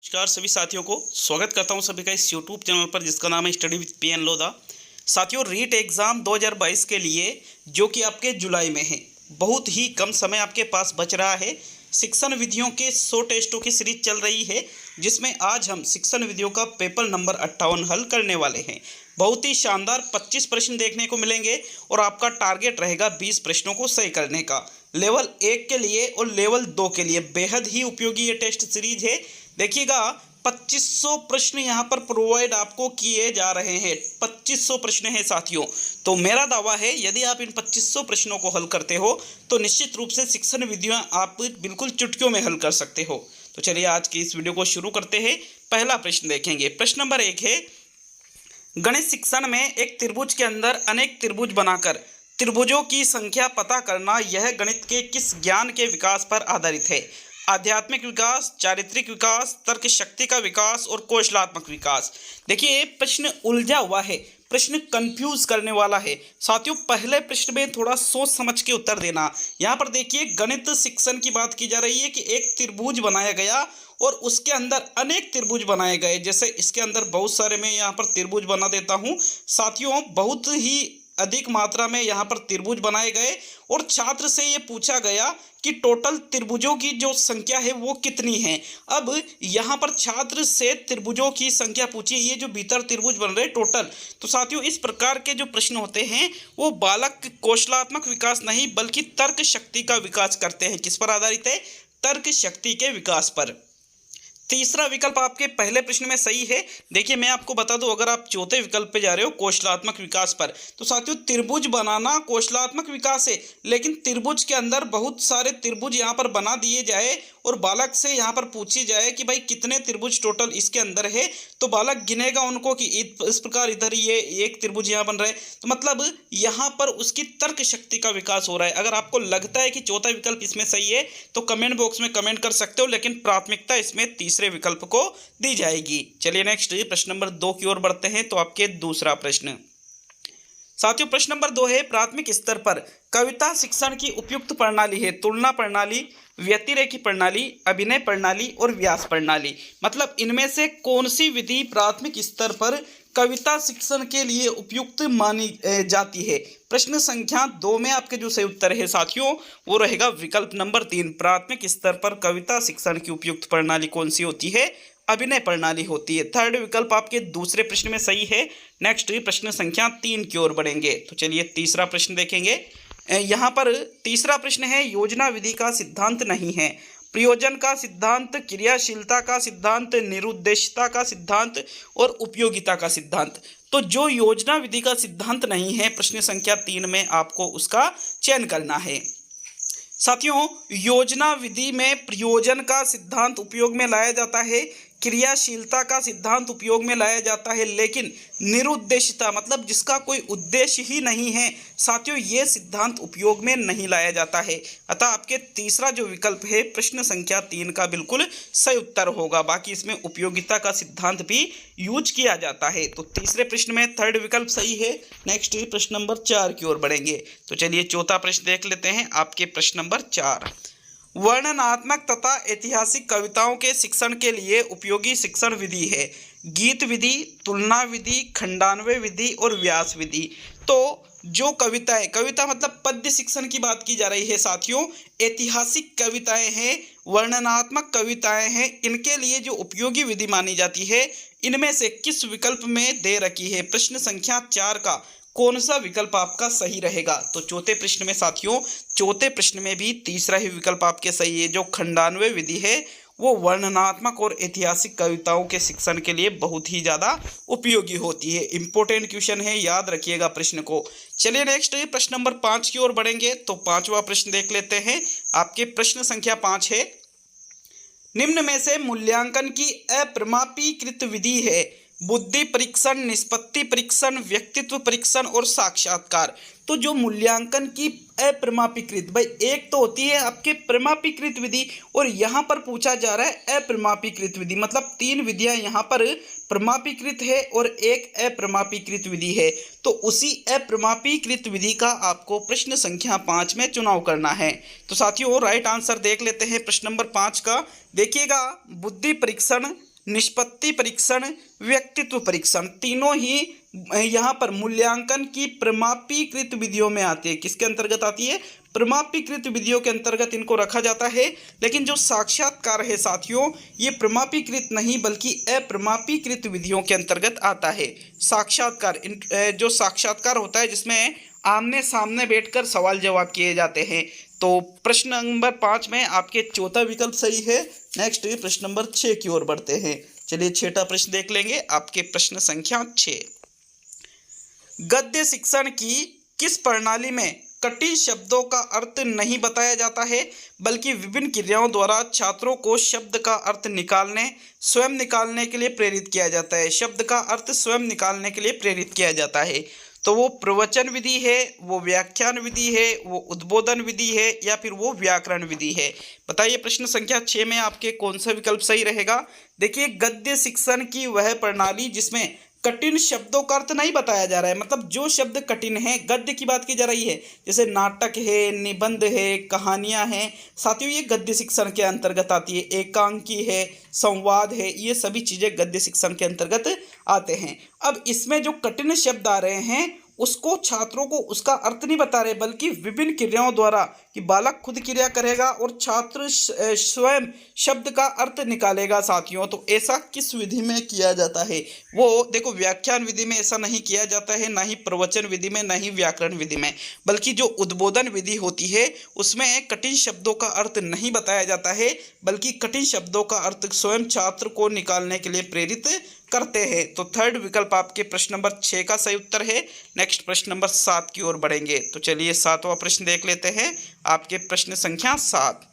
नमस्कार सभी साथियों को स्वागत करता हूं सभी का इस YouTube चैनल पर जिसका नाम है स्टडी विद पीएन लोधा। साथियों, रीट एग्ज़ाम 2022 के लिए जो कि आपके जुलाई में है, बहुत ही कम समय आपके पास बच रहा है। शिक्षण विधियों के 100 टेस्टों की सीरीज चल रही है जिसमें आज हम शिक्षण विधियों का पेपर नंबर 58 हल करने वाले हैं। बहुत ही शानदार 25 प्रश्न देखने को मिलेंगे और आपका टारगेट रहेगा 20 प्रश्नों को सही करने का। लेवल 1 के लिए और लेवल 2 के लिए बेहद ही उपयोगी ये टेस्ट सीरीज है। देखिएगा, 2500 प्रश्न यहाँ पर प्रोवाइड आपको किए जा रहे हैं। 2500 प्रश्न हैं साथियों। तो मेरा दावा है यदि आप इन 2500 प्रश्नों को हल करते हो तो निश्चित रूप से शिक्षण विधियाँ आप बिल्कुल चुटकियों में हल कर सकते हो। तो चलिए आज की इस वीडियो को शुरू करते हैं। पहला प्रश्न देखेंगे। प्रश्न नंबर 1 है, गणित शिक्षण में एक त्रिभुज के अंदर अनेक त्रिभुज बनाकर त्रिभुजों की संख्या पता करना, यह गणित के किस ज्ञान के विकास पर आधारित है? आध्यात्मिक विकास, चारित्रिक विकास, तर्क शक्ति का विकास और कौशलात्मक विकास। देखिए, प्रश्न उलझा हुआ है, प्रश्न कंफ्यूज करने वाला है साथियों। पहले प्रश्न में थोड़ा सोच समझ के उत्तर देना। यहाँ पर देखिए, गणित शिक्षण की बात की जा रही है कि एक त्रिभुज बनाया गया और उसके अंदर अनेक त्रिभुज बनाए गए। जैसे इसके अंदर बहुत सारे मैं यहाँ पर त्रिभुज बना देता हूँ साथियों, बहुत ही अधिक मात्रा में यहाँ पर त्रिभुज बनाए गए और छात्र से ये पूछा गया कि टोटल त्रिभुजों की जो संख्या है वो कितनी है। अब यहाँ पर छात्र से त्रिभुजों की संख्या पूछी, ये जो भीतर त्रिभुज बन रहे टोटल। तो साथियों, इस प्रकार के जो प्रश्न होते हैं वो बालक कौशलात्मक विकास नहीं बल्कि तर्क शक्ति का विकास करते हैं। किस पर आधारित है? तर्क शक्ति के विकास पर। तीसरा विकल्प आपके पहले प्रश्न में सही है। देखिए, मैं आपको बता दूं, अगर आप चौथे विकल्प पे जा रहे हो कौशलात्मक विकास पर, तो साथियों त्रिभुज बनाना कौशलात्मक विकास है, लेकिन त्रिभुज के अंदर बहुत सारे त्रिभुज यहाँ पर बना दिए जाए और बालक से यहाँ पर पूछी जाए कि भाई कितने त्रिभुज टोटल इसके अंदर है, तो बालक गिनेगा उनको कि इस प्रकार इधर ये एक त्रिभुज यहाँ बन रहा है। तो मतलब यहाँ पर उसकी तर्क शक्ति का विकास हो रहा है। अगर आपको लगता है कि चौथा विकल्प इसमें सही है तो कमेंट बॉक्स में कमेंट कर सकते हो, लेकिन प्राथमिकता इसमें तीसरे विकल्प को दी जाएगी। चलिए नेक्स्ट प्रश्न नंबर 2 की ओर बढ़ते हैं। तो आपके दूसरा प्रश्न साथियों, प्रश्न नंबर 2 है, प्राथमिक स्तर पर कविता शिक्षण की उपयुक्त प्रणाली है तुलना प्रणाली, व्यतिरेकी प्रणाली, अभिनय प्रणाली और व्यास प्रणाली। मतलब इनमें से कौन सी विधि प्राथमिक स्तर पर कविता शिक्षण के लिए उपयुक्त मानी जाती है? प्रश्न संख्या 2 में आपके जो सही उत्तर है साथियों वो रहेगा विकल्प नंबर 3। प्राथमिक स्तर पर कविता शिक्षण की उपयुक्त प्रणाली कौन सी होती है? अभिनय प्रणाली होती है। थर्ड विकल्प आपके दूसरे प्रश्न में सही है। नेक्स्ट प्रश्न संख्या 3 की ओर बढ़ेंगे। तो चलिए तीसरा प्रश्न देखेंगे। यहाँ पर तीसरा प्रश्न है, योजना विधि का सिद्धांत नहीं है। प्रयोजन का सिद्धांत, क्रियाशीलता का सिद्धांत, निरुद्देश्यता का सिद्धांत और उपयोगिता का सिद्धांत। तो जो योजना विधि का सिद्धांत नहीं है, प्रश्न संख्या 3 में आपको उसका चयन करना है। साथियों, योजना विधि में प्रयोजन का सिद्धांत उपयोग में लाया जाता है, क्रियाशीलता का सिद्धांत उपयोग में लाया जाता है, लेकिन निरुद्देश्यता मतलब जिसका कोई उद्देश्य ही नहीं है साथियों, ये सिद्धांत उपयोग में नहीं लाया जाता है। अतः आपके तीसरा जो विकल्प है प्रश्न संख्या 3 का बिल्कुल सही उत्तर होगा। बाकी इसमें उपयोगिता का सिद्धांत भी यूज किया जाता है। तो तीसरे प्रश्न में थर्ड विकल्प सही है। नेक्स्ट प्रश्न नंबर 4 की ओर बढ़ेंगे। तो चलिए चौथा प्रश्न देख लेते हैं। आपके प्रश्न नंबर 4, वर्णनात्मक तथा ऐतिहासिक कविताओं के शिक्षण के लिए उपयोगी शिक्षण विधि है गीत विधि, तुलना विधि, खंडान्वय विधि और व्यास विधि। तो जो कविताएं, कविता मतलब पद्य शिक्षण की बात की जा रही है साथियों, ऐतिहासिक कविताएं हैं, वर्णनात्मक कविताएं हैं, इनके लिए जो उपयोगी विधि मानी जाती है, इनमें से किस विकल्प में दे रखी है? प्रश्न संख्या 4 का कौन सा विकल्प आपका सही रहेगा? तो चौथे प्रश्न में साथियों, चौथे प्रश्न में भी तीसरा ही विकल्प आपके सही है। जो खंडान्वय विधि है वो वर्णनात्मक और ऐतिहासिक कविताओं के शिक्षण के लिए बहुत ही ज़्यादा उपयोगी होती है। इंपॉर्टेंट क्वेश्चन है, याद रखिएगा प्रश्न को। चलिए नेक्स्ट प्रश्न नंबर 5 की ओर बढ़ेंगे। तो पांचवा प्रश्न देख लेते हैं। आपके प्रश्न संख्या 5 है, निम्न में से मूल्यांकन की अप्रमापीकृत विधि है बुद्धि परीक्षण, निष्पत्ति परीक्षण, व्यक्तित्व परीक्षण और साक्षात्कार। तो जो मूल्यांकन की अप्रमापीकृत, भाई एक तो होती है आपके प्रमापीकृत विधि और यहाँ पर पूछा जा रहा है अप्रमापीकृत विधि। मतलब 3 विधियाँ यहाँ पर प्रमापीकृत है और एक अप्रमापीकृत विधि है। तो उसी अप्रमापीकृत विधि का आपको प्रश्न संख्या 5 में चुनाव करना है। तो साथियों राइट आंसर देख लेते हैं प्रश्न नंबर 5 का। देखिएगा, बुद्धि परीक्षण, निष्पत्ति परीक्षण, व्यक्तित्व परीक्षण, तीनों ही यहाँ पर मूल्यांकन की प्रमापीकृत विधियों में आती है। किसके अंतर्गत आती है? प्रमापीकृत विधियों के अंतर्गत इनको रखा जाता है। लेकिन जो साक्षात्कार है साथियों, ये प्रमापीकृत नहीं बल्कि अप्रमापीकृत विधियों के अंतर्गत आता है। साक्षात्कार, जो साक्षात्कार होता है जिसमें आमने सामने बैठकर सवाल जवाब किए जाते हैं। तो प्रश्न नंबर 5 में आपके चौथा विकल्प सही है। नेक्स्ट प्रश्न नंबर 6 की ओर बढ़ते हैं। चलिए छठा प्रश्न देख लेंगे। आपके प्रश्न संख्या 6, गद्य शिक्षण की किस प्रणाली में कठिन शब्दों का अर्थ नहीं बताया जाता है बल्कि विभिन्न क्रियाओं द्वारा छात्रों को शब्द का अर्थ स्वयं निकालने के लिए प्रेरित किया जाता है। शब्द का अर्थ स्वयं निकालने के लिए प्रेरित किया जाता है। तो वो प्रवचन विधि है, वो व्याख्यान विधि है, वो उद्बोधन विधि है, या फिर वो व्याकरण विधि है? बताइए प्रश्न संख्या 6 में आपके कौन सा विकल्प सही रहेगा। देखिए, गद्य शिक्षण की वह प्रणाली जिसमें कठिन शब्दों का अर्थ नहीं बताया जा रहा है, मतलब जो शब्द कठिन है, गद्य की बात की जा रही है, जैसे नाटक है, निबंध है, कहानियां हैं, साथियों ये गद्य शिक्षण के अंतर्गत आती है। एकांकी है, संवाद है, ये सभी चीज़ें गद्य शिक्षण के अंतर्गत आते हैं। अब इसमें जो कठिन शब्द आ रहे हैं उसको छात्रों को उसका अर्थ नहीं बता रहे बल्कि विभिन्न क्रियाओं द्वारा, कि बालक खुद क्रिया करेगा और छात्र स्वयं शब्द का अर्थ निकालेगा साथियों। तो ऐसा किस विधि में किया जाता है? वो देखो, व्याख्यान विधि में ऐसा नहीं किया जाता है, ना ही प्रवचन विधि में, ना ही व्याकरण विधि में, बल्कि जो उद्बोधन विधि होती है उसमें कठिन शब्दों का अर्थ नहीं बताया जाता है बल्कि कठिन शब्दों का अर्थ स्वयं छात्र को निकालने के लिए प्रेरित करते हैं। तो थर्ड विकल्प आपके प्रश्न नंबर 6 का सही उत्तर है। नेक्स्ट प्रश्न नंबर 7 की ओर बढ़ेंगे। तो चलिए 7वां प्रश्न देख लेते हैं। आपके प्रश्न संख्या 7,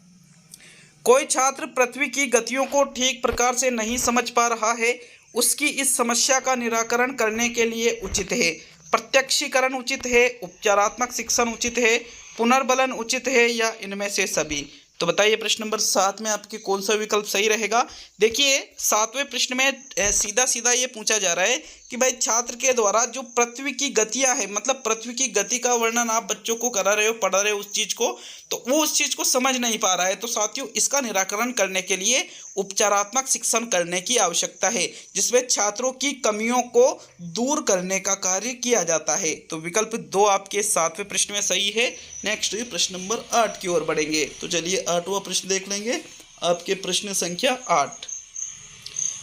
कोई छात्र पृथ्वी की गतियों को ठीक प्रकार से नहीं समझ पा रहा है, उसकी इस समस्या का निराकरण करने के लिए उचित है प्रत्यक्षीकरण उचित है, उपचारात्मक शिक्षण उचित है, पुनर्बलन उचित है, या इनमें से सभी? तो बताइए प्रश्न नंबर 7 में आपके कौन सा विकल्प सही रहेगा। देखिए 7वें प्रश्न में सीधा सीधा ये पूछा जा रहा है कि भाई छात्र के द्वारा जो पृथ्वी की गतियां हैं, मतलब पृथ्वी की गति का वर्णन आप बच्चों को करा रहे हो, पढ़ा रहे हो उस चीज़ को, तो वो उस चीज़ को समझ नहीं पा रहा है। तो साथियों इसका निराकरण करने के लिए उपचारात्मक शिक्षण करने की आवश्यकता है जिसमें छात्रों की कमियों को दूर करने का कार्य किया जाता है। तो विकल्प 2 आपके 7वें प्रश्न में सही है। नेक्स्ट प्रश्न नंबर 8 की ओर बढ़ेंगे। तो चलिए 8वां प्रश्न देख लेंगे। आपके प्रश्न संख्या 8,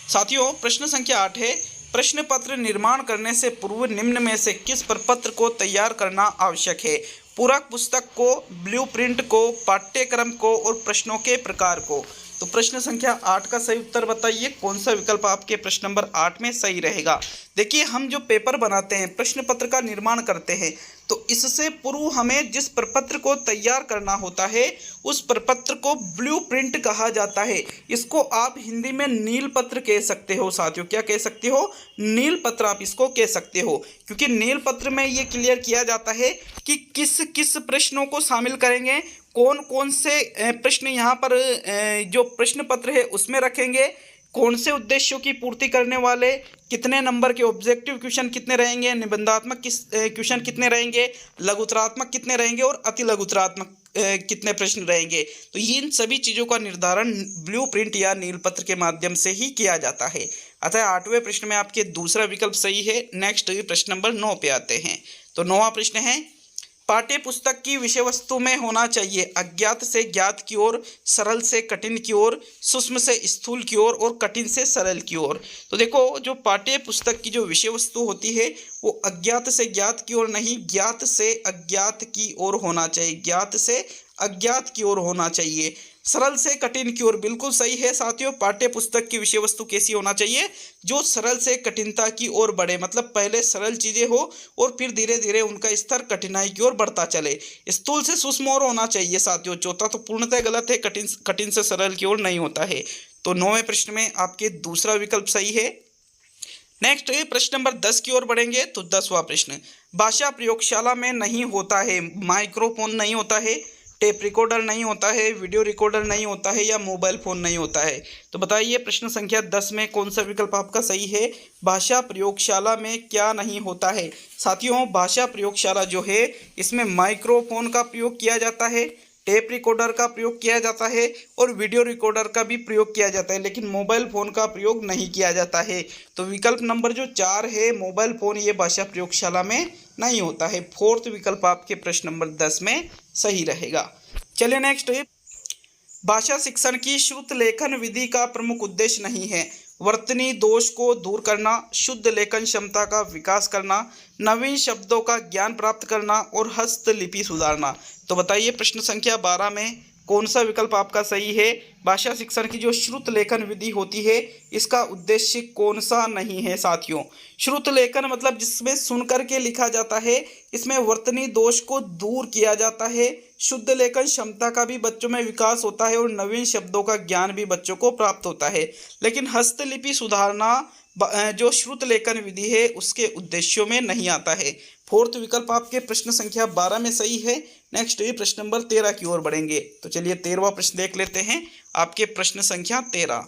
साथियों प्रश्न संख्या 8 है, प्रश्न पत्र निर्माण करने से पूर्व निम्न में से किस प्रपत्र को तैयार करना आवश्यक है? पूरक पुस्तक को, ब्लूप्रिंट को, पाठ्यक्रम को और प्रश्नों के प्रकार को? तो प्रश्न संख्या 8 का सही उत्तर बताइए, कौन सा विकल्प आपके प्रश्न नंबर 8 में सही रहेगा। देखिए हम जो पेपर बनाते हैं, प्रश्न पत्र का निर्माण करते हैं, तो इससे पूर्व हमें जिस प्रपत्र को तैयार करना होता है उस प्रपत्र को ब्लूप्रिंट कहा जाता है। इसको आप हिंदी में नील पत्र कह सकते हो साथियों। क्या कह सकते हो? नील पत्र आप इसको कह सकते हो, क्योंकि नील पत्र में ये क्लियर किया जाता है कि किस किस प्रश्नों को शामिल करेंगे, कौन कौन से प्रश्न यहाँ पर जो प्रश्न पत्र है उसमें रखेंगे, कौन से उद्देश्यों की पूर्ति करने वाले, कितने नंबर के ऑब्जेक्टिव क्वेश्चन कितने रहेंगे, निबंधात्मक क्वेश्चन कितने रहेंगे, लघुतरात्मक कितने रहेंगे और अति लघुतरात्मक कितने प्रश्न रहेंगे। तो इन सभी चीज़ों का निर्धारण ब्लूप्रिंट या नीलपत्र के माध्यम से ही किया जाता है। अतः 8वें प्रश्न में आपके दूसरा विकल्प सही है। नेक्स्ट प्रश्न नंबर 9 पे आते हैं। तो 9वां प्रश्न है, पाठ्य पुस्तक की विषय वस्तु में होना चाहिए अज्ञात से ज्ञात की ओर, सरल से कठिन की ओर, सूक्ष्म से स्थूल की ओर और कठिन से सरल की ओर। तो देखो जो पाठ्य पुस्तक की जो विषय वस्तु होती है वो अज्ञात से ज्ञात की ओर नहीं, ज्ञात से अज्ञात की ओर होना चाहिए, ज्ञात से अज्ञात की ओर होना चाहिए। सरल से कठिन की ओर बिल्कुल सही है साथियों। पाठ्य पुस्तक की विषय वस्तु कैसी होना चाहिए? जो सरल से कठिनता की ओर बढ़े, मतलब पहले सरल चीज़ें हो और फिर धीरे धीरे उनका स्तर कठिनाई की ओर बढ़ता चले। स्थूल से सूक्ष्म और होना चाहिए साथियों। चौथा तो पूर्णतः गलत है, कठिन से सरल की ओर नहीं होता है। तो 9वें प्रश्न में आपके दूसरा विकल्प सही है। नेक्स्ट प्रश्न नंबर 10 की ओर बढ़ेंगे। तो 10वां प्रश्न, भाषा प्रयोगशाला में नहीं होता है, माइक्रोफोन नहीं होता है, टेप रिकॉर्डर नहीं होता है, वीडियो रिकॉर्डर नहीं होता है, या मोबाइल फ़ोन नहीं होता है। तो बताइए प्रश्न संख्या 10 में कौन सा विकल्प आपका सही है। भाषा प्रयोगशाला में क्या नहीं होता है? साथियों भाषा प्रयोगशाला जो है इसमें माइक्रोफोन का प्रयोग किया जाता है, टेप रिकॉर्डर का प्रयोग किया जाता है और वीडियो रिकॉर्डर का भी प्रयोग किया जाता है, लेकिन मोबाइल फ़ोन का प्रयोग नहीं किया जाता है। तो विकल्प नंबर जो 4 है मोबाइल फ़ोन, ये भाषा प्रयोगशाला में नहीं होता है। फोर्थ विकल्प आपके प्रश्न नंबर 10 में सही रहेगा। चलिए नेक्स्ट है, भाषा शिक्षण की श्रुत लेखन विधि का प्रमुख उद्देश्य नहीं है वर्तनी दोष को दूर करना, शुद्ध लेखन क्षमता का विकास करना, नवीन शब्दों का ज्ञान प्राप्त करना और हस्तलिपि सुधारना। तो बताइए प्रश्न संख्या 12 में कौन सा विकल्प आपका सही है। भाषा शिक्षण की जो श्रुत लेखन विधि होती है इसका उद्देश्य कौन सा नहीं है साथियों। श्रुत लेखन मतलब जिसमें सुनकर के लिखा जाता है, इसमें वर्तनी दोष को दूर किया जाता है, शुद्ध लेखन क्षमता का भी बच्चों में विकास होता है और नवीन शब्दों का ज्ञान भी बच्चों को प्राप्त होता है। लेकिन हस्तलिपि सुधारना जो श्रुत लेखन विधि है उसके उद्देश्यों में नहीं आता है। फोर्थ विकल्प आपके प्रश्न संख्या 12 में सही है। नेक्स्ट ये प्रश्न नंबर 13 की ओर बढ़ेंगे। तो चलिए 13वां प्रश्न देख लेते हैं। आपके प्रश्न संख्या 13,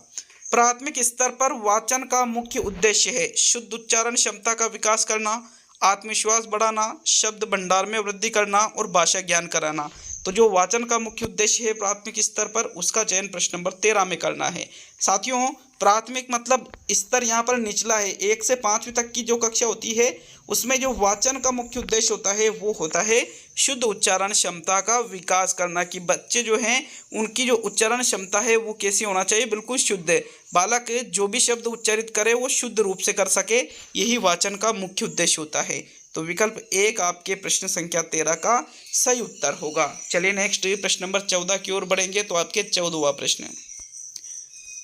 प्राथमिक स्तर पर वाचन का मुख्य उद्देश्य है शुद्ध उच्चारण क्षमता का विकास करना, आत्मविश्वास बढ़ाना, शब्द भंडार में वृद्धि करना और भाषा ज्ञान कराना। तो जो वाचन का मुख्य उद्देश्य है प्राथमिक स्तर पर, उसका चयन प्रश्न नंबर 13 में करना है साथियों। प्राथमिक मतलब स्तर यहाँ पर निचला है, 1 से 5वीं तक की जो कक्षा होती है उसमें जो वाचन का मुख्य उद्देश्य होता है वो होता है शुद्ध उच्चारण क्षमता का विकास करना, कि बच्चे जो हैं उनकी जो उच्चारण क्षमता है वो कैसी होना चाहिए, बिल्कुल शुद्ध। बालक जो भी शब्द उच्चारित करे वो शुद्ध रूप से कर सके, यही वाचन का मुख्य उद्देश्य होता है। तो विकल्प 1 आपके प्रश्न संख्या 13 का सही उत्तर होगा। चलिए नेक्स्ट प्रश्न नंबर 14 की ओर बढ़ेंगे। तो आपके 14वां प्रश्न,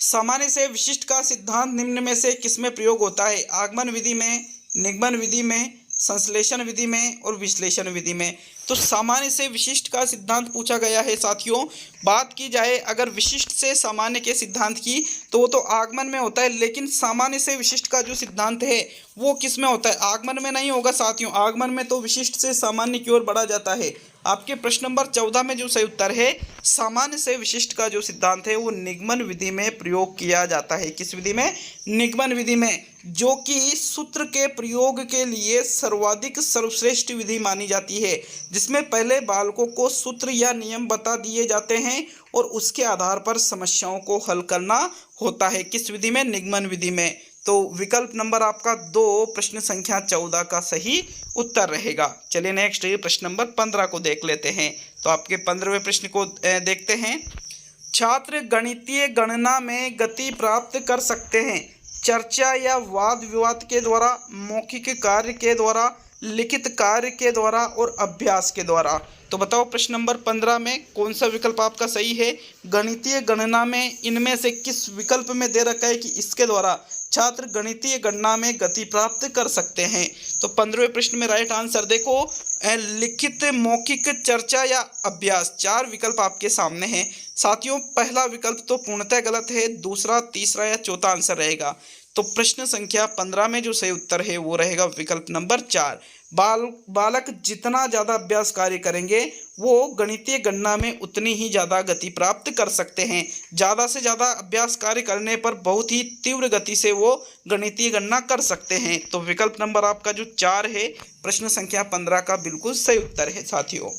सामान्य से विशिष्ट का सिद्धांत निम्न में से किसमें प्रयोग होता है। आगमन विधि में, निगमन विधि में, संश्लेषण विधि में और विश्लेषण विधि में। तो सामान्य से विशिष्ट का सिद्धांत पूछा गया है साथियों। बात की जाए अगर विशिष्ट से सामान्य के सिद्धांत की तो वो तो आगमन में होता है, लेकिन सामान्य से विशिष्ट का जो सिद्धांत है वो किस में होता है, आगमन में नहीं होगा साथियों। आगमन में तो विशिष्ट से सामान्य की ओर बढ़ा जाता है। आपके प्रश्न नंबर 14 में जो सही उत्तर है सामान्य से विशिष्ट का जो सिद्धांत है वो निगमन विधि में प्रयोग किया जाता है। किस विधि में, निगमन विधि में, जो कि सूत्र के प्रयोग के लिए सर्वाधिक सर्वश्रेष्ठ विधि मानी जाती है, जिसमें पहले बालकों को सूत्र या नियम बता दिए जाते हैं और उसके आधार पर समस्याओं को हल करना होता है। किस विधि में, निगमन विधि में। तो विकल्प नंबर आपका 2 प्रश्न संख्या 14 का सही उत्तर रहेगा। चलिए नेक्स्ट प्रश्न नंबर 15 को देख लेते हैं। तो आपके 15वें प्रश्न को देखते हैं। छात्र गणितीय गणना में गति प्राप्त कर सकते हैं चर्चा या वाद विवाद के द्वारा, मौखिक कार्य के द्वारा, लिखित कार्य के द्वारा और अभ्यास के द्वारा। तो बताओ प्रश्न नंबर 15 में कौन सा विकल्प आपका सही है। गणितीय गणना में इनमें से किस विकल्प में दे रखा है कि इसके द्वारा छात्र गणितीय गणना में गति प्राप्त कर सकते हैं। तो 15वें प्रश्न में राइट आंसर देखो, लिखित, मौखिक, चर्चा या अभ्यास। 4 विकल्प आपके सामने हैं साथियों। पहला विकल्प तो पूर्णतः गलत है, दूसरा, तीसरा या चौथा आंसर रहेगा। तो प्रश्न संख्या 15 में जो सही उत्तर है वो रहेगा विकल्प नंबर 4। बालक जितना ज़्यादा अभ्यास कार्य करेंगे वो गणितीय गणना में उतनी ही ज़्यादा गति प्राप्त कर सकते हैं। ज़्यादा से ज़्यादा अभ्यास कार्य करने पर बहुत ही तीव्र गति से वो गणितीय गणना कर सकते हैं। तो विकल्प नंबर आपका जो 4 है प्रश्न संख्या 15 का बिल्कुल सही उत्तर है साथियों।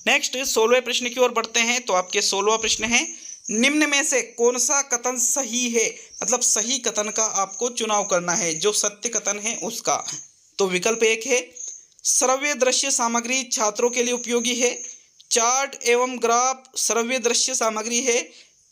नेक्स्ट 16वें प्रश्न की ओर बढ़ते हैं। तो आपके 16वां प्रश्न है, निम्न में से कौन सा कथन सही है, मतलब सही कथन का आपको चुनाव करना है, जो सत्य कथन है उसका। तो विकल्प 1 है, श्रव्य दृश्य सामग्री छात्रों के लिए उपयोगी है। चार्ट एवं ग्राफ श्रव्य दृश्य सामग्री है।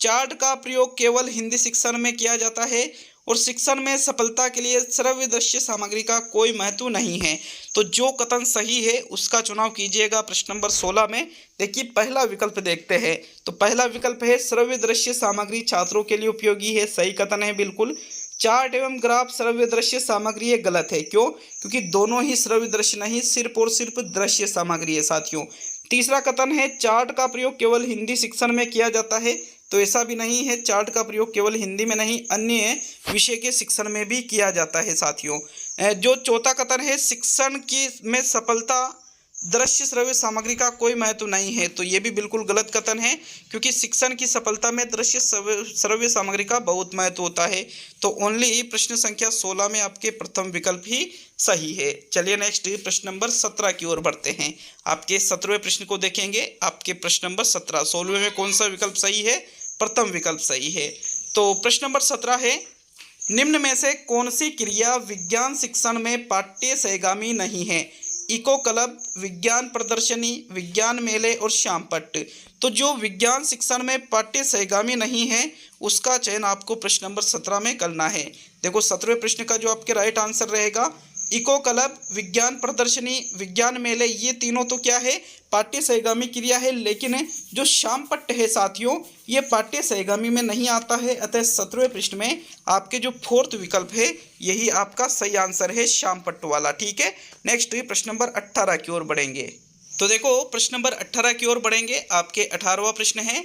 चार्ट का प्रयोग केवल हिंदी शिक्षण में किया जाता है और शिक्षण में सफलता के लिए श्रव्य दृश्य सामग्री का कोई महत्व नहीं है। तो जो कथन सही है उसका चुनाव कीजिएगा प्रश्न नंबर 16 में। देखिए पहला विकल्प देखते हैं। तो पहला विकल्प है श्रव्य दृश्य सामग्री छात्रों के लिए उपयोगी है, सही कथन है बिल्कुल। चार्ट एवं ग्राफ श्रव्य दृश्य सामग्री ये गलत है। क्यों? क्योंकि दोनों ही श्रव्य दृश्य नहीं, सिर्फ और सिर्फ दृश्य सामग्री है साथियों। तीसरा कथन है चार्ट का प्रयोग केवल हिंदी शिक्षण में किया जाता है, तो ऐसा भी नहीं है। चार्ट का प्रयोग केवल हिंदी में नहीं, अन्य विषय के शिक्षण में भी किया जाता है साथियों। जो चौथा कथन है शिक्षण की में सफलता दृश्य श्रव्य सामग्री का कोई महत्व नहीं है, तो ये भी बिल्कुल गलत कथन है, क्योंकि शिक्षण की सफलता में दृश्य श्रव्य सामग्री का बहुत महत्व होता है। तो ओनली प्रश्न संख्या 16 में आपके प्रथम विकल्प ही सही है। चलिए नेक्स्ट प्रश्न नंबर 17 की ओर बढ़ते हैं। आपके 17वें प्रश्न को देखेंगे। आपके प्रश्न नंबर 17, 16वें में कौन सा विकल्प सही है? प्रथम विकल्प सही है। तो प्रश्न नंबर 17 है, निम्न में से कौन सी क्रिया विज्ञान शिक्षण में पाठ्य सहगामी नहीं है? इको क्लब, विज्ञान प्रदर्शनी, विज्ञान मेले और श्याम पट्ट। तो जो विज्ञान शिक्षण में पाठ्य सहगामी नहीं है उसका चयन आपको प्रश्न नंबर 17 में करना है। देखो 17वें प्रश्न का जो आपके राइट आंसर रहेगा, इको क्लब, विज्ञान प्रदर्शनी, विज्ञान मेले, ये तीनों तो क्या है? पाठ्य सहगामी क्रिया है। लेकिन जो श्याम पट्ट है साथियों, ये पाठ्य सहगामी में नहीं आता है। अतः 17वें प्रश्न में आपके जो फोर्थ विकल्प है यही आपका सही आंसर है, श्याम पट्ट वाला। ठीक है। नेक्स्ट प्रश्न नंबर 18 की ओर बढ़ेंगे। तो देखो प्रश्न नंबर 18 की ओर बढ़ेंगे। आपके 18वां प्रश्न है,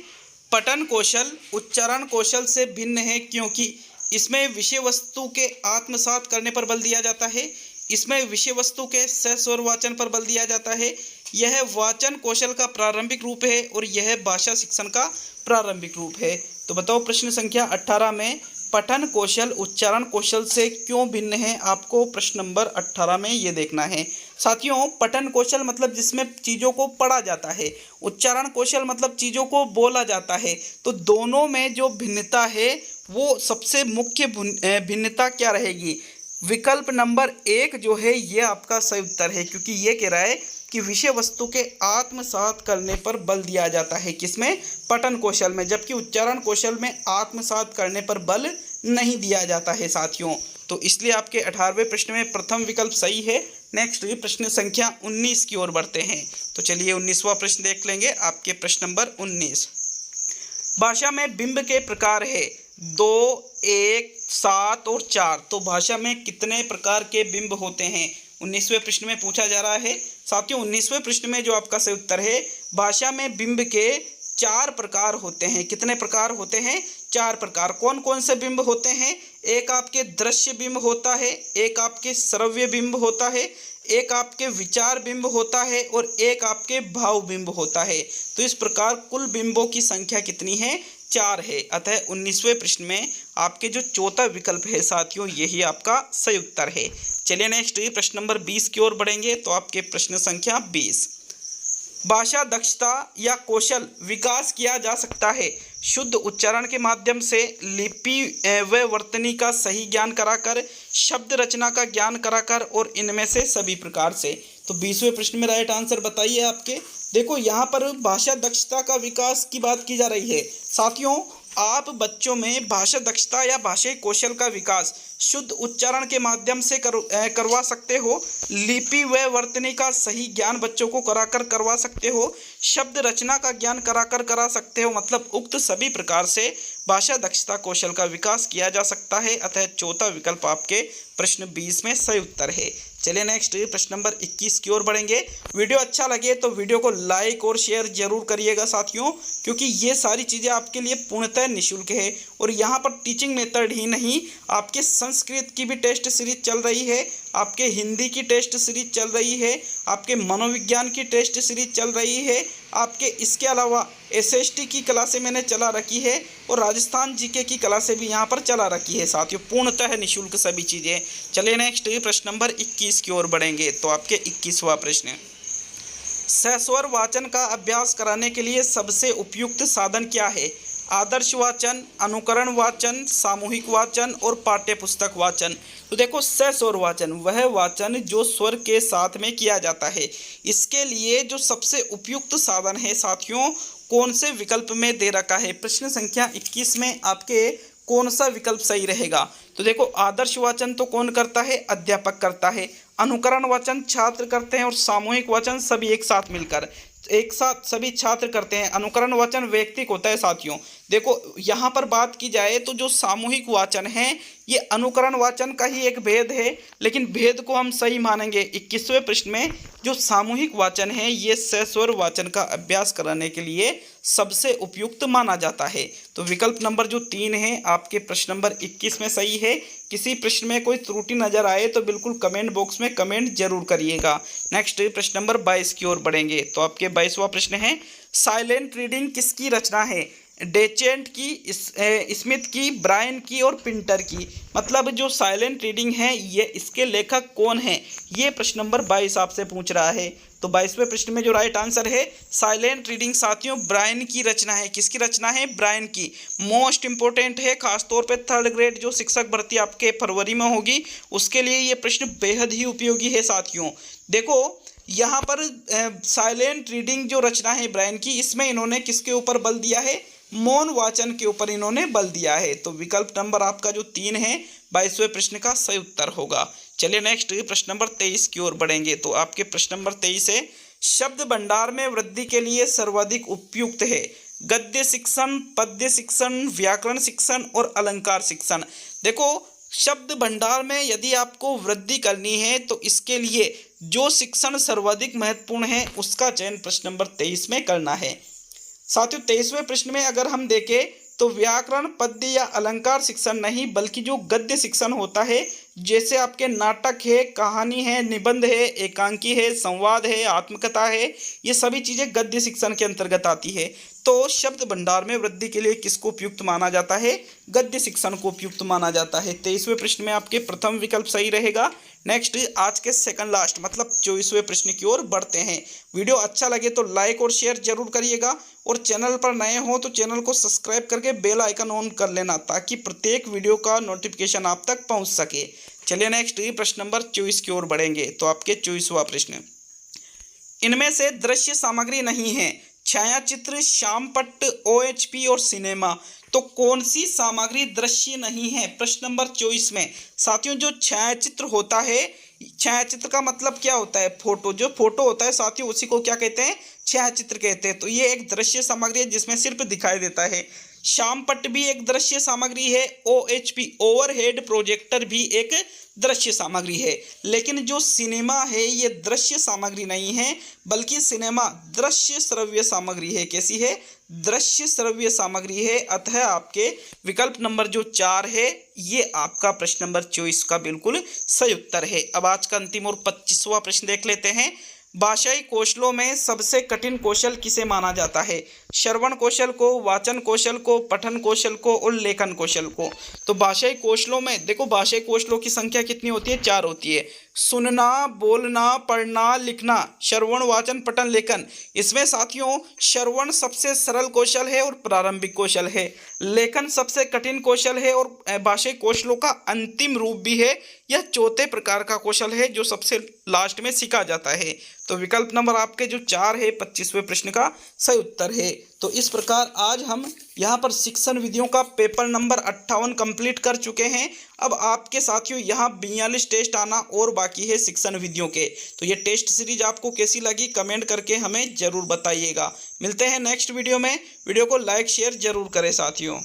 पठन कौशल उच्चारण कौशल से भिन्न है क्योंकि इसमें विषय वस्तु के आत्मसात करने पर बल दिया जाता है, इसमें विषय वस्तु के सस्वर वाचन पर बल दिया जाता है, यह वाचन कौशल का प्रारंभिक रूप है और यह भाषा शिक्षण का प्रारंभिक रूप है। तो बताओ प्रश्न संख्या 18 में पठन कौशल उच्चारण कौशल से क्यों भिन्न है? आपको प्रश्न नंबर 18 में ये देखना है। साथियों, पठन कौशल मतलब जिसमें चीज़ों को पढ़ा जाता है, उच्चारण कौशल मतलब चीज़ों को बोला जाता है। तो दोनों में जो भिन्नता है वो सबसे मुख्य भिन्नता क्या रहेगी? विकल्प नंबर 1 जो है ये आपका सही उत्तर है, क्योंकि ये कह रहा है कि विषय वस्तु के आत्मसात करने पर बल दिया जाता है। किसमें? पठन कौशल में, जबकि उच्चारण कौशल में आत्मसात करने पर बल नहीं दिया जाता है साथियों। तो इसलिए आपके 18वें प्रश्न में प्रथम विकल्प सही है। नेक्स्ट प्रश्न संख्या 19 की ओर बढ़ते हैं। तो चलिए 19वां प्रश्न देख लेंगे। आपके प्रश्न नंबर 19, भाषा में बिंब के प्रकार है 2, 1, 7 और 4। तो भाषा में कितने प्रकार के बिंब होते हैं? 19वें प्रश्न में पूछा जा रहा है साथियों। 19वें प्रश्न में जो आपका सही उत्तर है, भाषा में बिंब के 4 प्रकार होते हैं। कितने प्रकार होते हैं? 4 प्रकार। कौन कौन से बिंब होते हैं? एक आपके दृश्य बिंब होता है, एक आपके श्रव्य बिंब होता है, एक आपके विचार बिंब होता है और एक आपके भाव बिंब होता है। तो इस प्रकार कुल बिंबों की संख्या कितनी है? 4 है। अतः 19वें प्रश्न में आपके जो चौथा विकल्प है साथियों, यही आपका सही उत्तर है। चलिए नेक्स्ट प्रश्न नंबर 20 की ओर बढ़ेंगे। तो आपके प्रश्न संख्या 20, भाषा दक्षता या कौशल विकास किया जा सकता है शुद्ध उच्चारण के माध्यम से, लिपि व वर्तनी का सही ज्ञान कराकर, शब्द रचना का ज्ञान कराकर और इनमें से सभी प्रकार से। तो 20वें प्रश्न में राइट आंसर बताइए आपके। देखो यहाँ पर भाषा दक्षता का विकास की बात की जा रही है साथियों। आप बच्चों में भाषा दक्षता या भाषाई कौशल का विकास शुद्ध उच्चारण के माध्यम से करवा सकते हो, लिपि व वर्तनी का सही ज्ञान बच्चों को कराकर करवा सकते हो, शब्द रचना का ज्ञान कराकर करा सकते हो। मतलब उक्त सभी प्रकार से भाषा दक्षता कौशल का विकास किया जा सकता है। अतः चौथा विकल्प आपके प्रश्न 20 में सही उत्तर है। चलिए नेक्स्ट प्रश्न नंबर 21 की ओर बढ़ेंगे। वीडियो अच्छा लगे तो वीडियो को लाइक और शेयर जरूर करिएगा साथियों, क्योंकि ये सारी चीज़ें आपके लिए पूर्णतः निःशुल्क है। और यहाँ पर टीचिंग मेथड ही नहीं, आपके संस्कृत की भी टेस्ट सीरीज चल रही है, आपके हिंदी की टेस्ट सीरीज चल रही है, आपके मनोविज्ञान की टेस्ट सीरीज चल रही है, आपके इसके अलावा एसएसटी की क्लासें मैंने चला रखी है और राजस्थान जीके की क्लासें भी यहाँ पर चला रखी है साथियों। पूर्णतः निःशुल्क सभी चीज़ें। चलिए नेक्स्ट प्रश्न नंबर 21 की ओर बढ़ेंगे। तो आपके 21वां प्रश्न, सस्वर वाचन का अभ्यास कराने के लिए सबसे उपयुक्त साधन क्या है? आदर्श वाचन, अनुकरण वाचन, सामूहिक वाचन और पाठ्य पुस्तक वाचन। तो देखो सस्वर वाचन वह वाचन जो स्वर के साथ में किया जाता है। इसके लिए जो सबसे उपयुक्त साधन है साथियों, कौन से विकल्प में दे रखा है? प्रश्न संख्या 21 में आपके कौन सा विकल्प सही रहेगा? तो देखो आदर्श वाचन तो कौन करता है? अध्यापक करता है। अनुकरण वाचन छात्र करते हैं और सामूहिक वाचन सभी एक साथ मिलकर एक साथ सभी छात्र करते हैं। अनुकरण वाचन वैयक्तिक होता है साथियों, देखो यहाँ पर बात की जाए तो जो सामूहिक वाचन है ये अनुकरण वाचन का ही एक भेद है, लेकिन भेद को हम सही मानेंगे। 21वें प्रश्न में जो सामूहिक वाचन है ये सस्वर वाचन का अभ्यास कराने के लिए सबसे उपयुक्त माना जाता है। तो विकल्प नंबर जो 3 है आपके प्रश्न नंबर 21 में सही है। किसी प्रश्न में कोई त्रुटि नजर आए तो बिल्कुल कमेंट बॉक्स में कमेंट जरूर करिएगा। नेक्स्ट प्रश्न नंबर 22 की ओर बढ़ेंगे। तो आपके 22वां प्रश्न है, साइलेंट रीडिंग किसकी रचना है? डेचेंट की, स्मिथ की, ब्रायन की और पिंटर की। मतलब जो साइलेंट रीडिंग है ये इसके लेखक कौन है, ये प्रश्न नंबर 22 आपसे पूछ रहा है। तो 22वें प्रश्न में जो राइट आंसर है साइलेंट रीडिंग साथियों ब्रायन की रचना है। किसकी रचना है? ब्रायन की। मोस्ट इंपॉर्टेंट है, खासतौर पे 3rd ग्रेड जो शिक्षक भर्ती आपके फरवरी में होगी उसके लिए ये प्रश्न बेहद ही उपयोगी है साथियों। देखो यहाँ पर साइलेंट रीडिंग जो रचना है ब्रायन की, इसमें इन्होंने किसके ऊपर बल दिया है? मौन वाचन के ऊपर इन्होंने बल दिया है। तो विकल्प नंबर आपका जो 3 है 22वें प्रश्न का सही उत्तर होगा। चलिए नेक्स्ट प्रश्न नंबर 23 की ओर बढ़ेंगे। तो आपके प्रश्न नंबर 23 है, शब्द भंडार में वृद्धि के लिए सर्वाधिक उपयुक्त है गद्य शिक्षण, पद्य शिक्षण, व्याकरण शिक्षण और अलंकार शिक्षण। देखो शब्द भंडार में यदि आपको वृद्धि करनी है तो इसके लिए जो शिक्षण सर्वाधिक महत्वपूर्ण है उसका चयन प्रश्न नंबर 23 में करना है। साथियों 23वें प्रश्न में अगर हम देखें तो व्याकरण, पद्य या अलंकार शिक्षण नहीं बल्कि जो गद्य शिक्षण होता है, जैसे आपके नाटक है, कहानी है, निबंध है, एकांकी है, संवाद है, आत्मकथा है, ये सभी चीज़ें गद्य शिक्षण के अंतर्गत आती है। तो शब्द भंडार में वृद्धि के लिए किसको उपयुक्त माना जाता है? गद्य शिक्षण को उपयुक्त माना जाता है। 23वें प्रश्न में आपके प्रथम विकल्प सही रहेगा। नेक्स्ट आज के सेकंड लास्ट मतलब 24वें प्रश्न की ओर बढ़ते हैं। वीडियो अच्छा लगे तो लाइक और शेयर जरूर करिएगा और चैनल पर नए हो तो चैनल को सब्सक्राइब करके बेल आइकन ऑन कर लेना ताकि प्रत्येक वीडियो का नोटिफिकेशन आप तक पहुंच सके। चलिए नेक्स्ट प्रश्न नंबर 24 की ओर बढ़ेंगे। तो आपके 24वां प्रश्न, इनमें से दृश्य सामग्री नहीं है छायाचित्र, श्यामपट्ट, OHP और सिनेमा। तो कौन सी सामग्री दृश्य नहीं है प्रश्न नंबर 24 में? साथियों जो छायाचित्र होता है, छायाचित्र का मतलब क्या होता है? फोटो। जो फोटो होता है साथियों उसी को क्या कहते हैं? छायाचित्र कहते हैं। तो ये एक दृश्य सामग्री है जिसमें सिर्फ दिखाई देता है। श्यामपट्ट भी एक दृश्य सामग्री है। OHP ओवरहेड प्रोजेक्टर भी एक दृश्य सामग्री है। लेकिन जो सिनेमा है ये दृश्य सामग्री नहीं है बल्कि सिनेमा दृश्य श्रव्य सामग्री है। कैसी है? दृश्य श्रव्य सामग्री है। अतः आपके विकल्प नंबर जो 4 है ये आपका प्रश्न नंबर 24 का बिल्कुल सही उत्तर है। अब आज का अंतिम और 25वां प्रश्न देख लेते हैं। भाषाई कौशलों में सबसे कठिन कौशल किसे माना जाता है? श्रवण कौशल को, वाचन कौशल को, पठन कौशल को और लेखन कौशल को। तो भाषाई कौशलों में देखो भाषाई कौशलों की संख्या कितनी होती है? 4 होती है। सुनना, बोलना, पढ़ना, लिखना, श्रवण, वाचन, पठन, लेखन। इसमें साथियों श्रवण सबसे सरल कौशल है और प्रारंभिक कौशल है। लेखन सबसे कठिन कौशल है और भाषाई कौशलों का अंतिम रूप भी है। यह चौथे प्रकार का कौशल है जो सबसे लास्ट में सीखा जाता है। तो विकल्प नंबर आपके जो 4 है 25वें प्रश्न का सही उत्तर है। तो इस प्रकार आज हम यहाँ पर शिक्षण विधियों का पेपर नंबर 58 कंप्लीट कर चुके हैं। अब आपके साथियों यहाँ 42 टेस्ट आना और बाकी है शिक्षण विधियों के। तो ये टेस्ट सीरीज आपको कैसी लगी कमेंट करके हमें ज़रूर बताइएगा। मिलते हैं नेक्स्ट वीडियो में। वीडियो को लाइक शेयर जरूर करें साथियों।